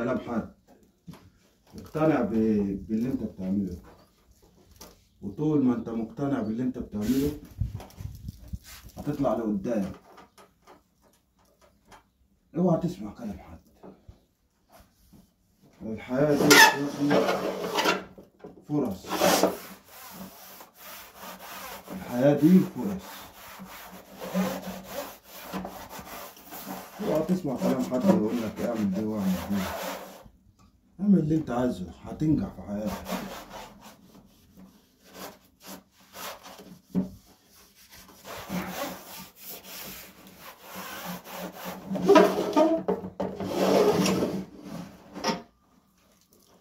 كلام حد. اقتنع باللي انت بتعمله، وطول ما انت مقتنع باللي انت بتعمله هتطلع لقدام. اوعى تسمع كلام حد. الحياة دي يا ابني فرص. الحياة دي فرص. اوعى تسمع كلام حد يقول لك اعمل دي واعمل دي. اعمل اللي انت عايزه، هتنجح في حياتك.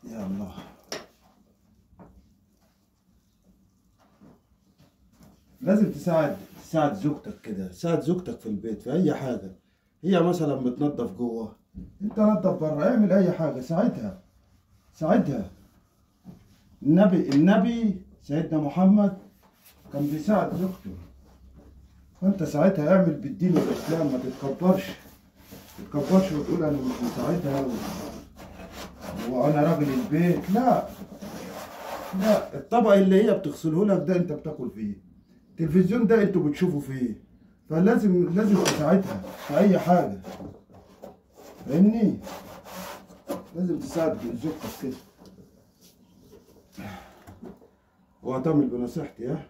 يا الله. لازم تساعد زوجتك كده، تساعد زوجتك في البيت في اي حاجه. هي مثلا بتنظف جوه، انت نظف بره، اعمل اي حاجه، ساعدها. النبي سيدنا محمد كان بيساعد زوجته، فانت ساعتها اعمل بالدين والاسلام. ما تتكبرش وتقول انا مش مساعدها وانا راجل البيت. لا، الطبق اللي هي بتغسله لك ده انت بتاكل فيه، التلفزيون ده انتوا بتشوفوا فيه، فلازم تساعدها في اي حاجه. فاهمني؟ لازم تساعد زوجتك كده، وهتعمل بنصيحتي. ها؟